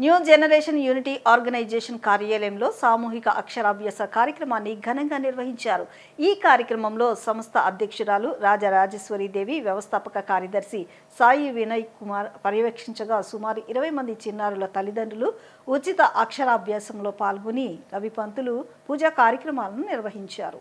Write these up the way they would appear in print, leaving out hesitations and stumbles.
New generation unity organisation కార్యాలయంలో సామూహిక అక్షరాభ్యాస కార్యక్రమాన్ని ఘనంగా నిర్వహించారు. ఈ కార్యక్రమంలో సంస్థ అధ్యక్షురాలు రాజరాజేశ్వరీదేవి, వ్యవస్థాపక కార్యదర్శి సాయి వినయ్ కుమార్ పర్యవేక్షించగా సుమారు 20 మంది చిన్నారుల తల్లిదండ్రులు ఉచిత అక్షరాభ్యాసంలో పాల్గొని రవి పంతులు పూజా కార్యక్రమాలను నిర్వహించారు.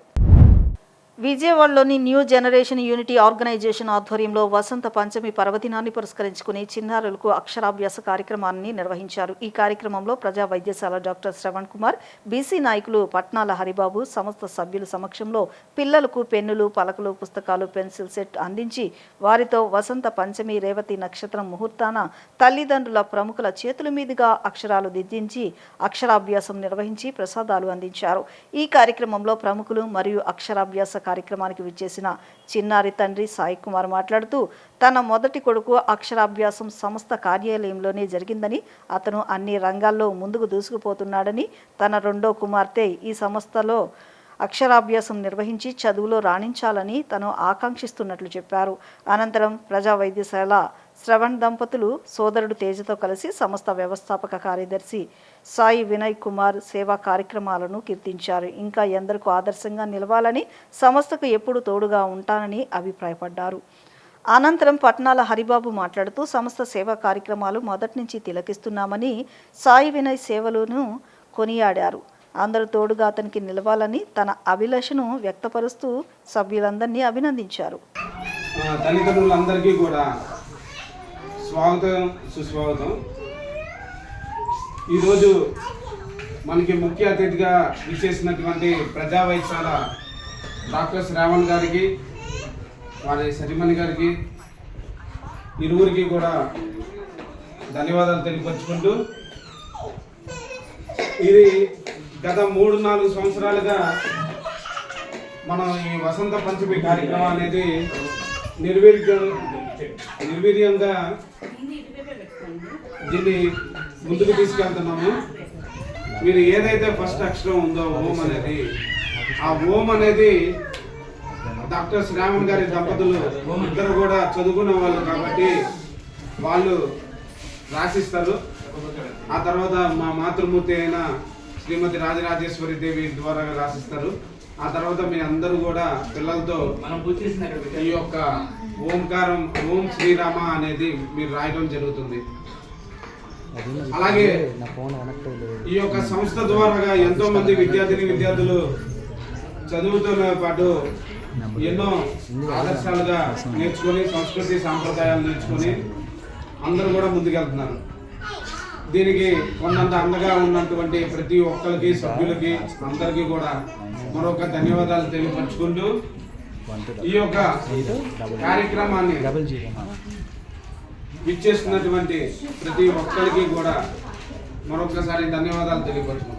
విజయవాడలోని న్యూ జనరేషన్ యూనిటీ ఆర్గనైజేషన్ ఆధ్వర్యంలో వసంత పంచమి పర్వదినాన్ని పురస్కరించుకుని చిన్నారులకు అక్షరాభ్యాస కార్యక్రమాన్ని నిర్వహించారు. ఈ కార్యక్రమంలో ప్రజా వైద్యశాల డాక్టర్ శ్రవణ్ కుమార్, బీసీ నాయకులు పట్నాల హరిబాబు, సంస్థ సభ్యుల సమక్షంలో పిల్లలకు పెన్నులు, పలకలు, పుస్తకాలు, పెన్సిల్ సెట్ అందించి వారితో వసంత పంచమి రేవతి నక్షత్రం ముహూర్తాన తల్లిదండ్రుల ప్రముఖుల చేతుల మీదుగా అక్షరాలు దిద్దించి అక్షరాభ్యాసం నిర్వహించి ప్రసాదాలు అందించారు. ఈ కార్యక్రమంలో ప్రముఖులు మరియు అక్షరాభ్యాస కార్యక్రమానికి విచ్చేసిన చిన్నారి తండ్రి సాయి కుమార్ మాట్లాడుతూ తన మొదటి కొడుకు అక్షరాభ్యాసం సంస్థ కార్యాలయంలోనే జరిగిందని, అతను అన్ని రంగాల్లో ముందుకు దూసుకుపోతున్నాడని, తన రెండో కుమార్తె ఈ సంస్థలో అక్షరాభ్యాసం నిర్వహించి చదువులో రాణించాలని తను ఆకాంక్షిస్తున్నట్లు చెప్పారు. అనంతరం ప్రజా వైద్యశాల శ్రవణ్ దంపతులు సోదరుడు తేజతో కలిసి సంస్థ వ్యవస్థాపక కార్యదర్శి సాయి వినయ్ కుమార్ సేవా కార్యక్రమాలను కీర్తించారు. ఇంకా ఎందరికో ఆదర్శంగా నిలవాలని, సంస్థకు ఎప్పుడు తోడుగా ఉంటానని అభిప్రాయపడ్డారు. అనంతరం పట్నాల హరిబాబు మాట్లాడుతూ సంస్థ సేవా కార్యక్రమాలు మొదటి నుంచి తిలకిస్తున్నామని, సాయి వినయ్ సేవలను కొనియాడారు. అందరూ తోడుగా అతనికి నిలవాలని తన అభిలాషను వ్యక్తపరుస్తూ సభ్యులందరినీ అభినందించారు. తల్లిదండ్రులందరికీ కూడా స్వాగతం, సుస్వాగతం. ఈరోజు మనకి ముఖ్య అతిథిగా విచ్చేసినటువంటి ప్రజా వైద్యశాల డాక్టర్ శ్రావణ్ గారికి, వారి సరిమణి గారికి, ఇరువురికి కూడా ధన్యవాదాలు తెలియపరుచుకుంటూ, ఇది గత 3-4 సంవత్సరాలుగా మనం ఈ వసంత పంచమి కార్యక్రమం అనేది నిర్వీర్యంగా దీన్ని ముందుకు తీసుకెళ్తున్నాము. మీరు ఏదైతే ఫస్ట్ అక్షరం ఉందో ఓం అనేది, ఆ ఓం అనేది డాక్టర్ శ్రావణ్ గారి దంపతులు ఇద్దరు కూడా చదువుకున్న వాళ్ళు కాబట్టి వాళ్ళు రాసిస్తారు. ఆ తర్వాత మా మాతృమూర్తి అయిన శ్రీమతి రాజరాజేశ్వరీదేవి ద్వారా రాసిస్తారు. ఆ తర్వాత మీ అందరూ కూడా పిల్లలతో ఈ యొక్క ఓంకారం ఓం శ్రీరామ అనేది మీరు రాయడం జరుగుతుంది. అలాగే ఈ యొక్క సంస్థ ద్వారా ఎంతో మంది విద్యార్థులు చదువుతో పాటు ఎన్నో ఆదర్శాలుగా నేర్చుకొని, సంస్కృతి సాంప్రదాయాలు నేర్చుకొని అందరూ కూడా ముందుకెళ్తున్నారు. దీనికి కొన్నంత అండగా ఉన్నటువంటి ప్రతి ఒక్కరికి, సభ్యులకి, అందరికీ కూడా మరొక ధన్యవాదాలు తెలియపరుచుకుంటూ ఈ యొక్క కార్యక్రమాన్ని విచ్చేస్తున్నటువంటి ప్రతి ఒక్కరికి కూడా మరొకసారి ధన్యవాదాలు తెలియపరుచుకుంటాం.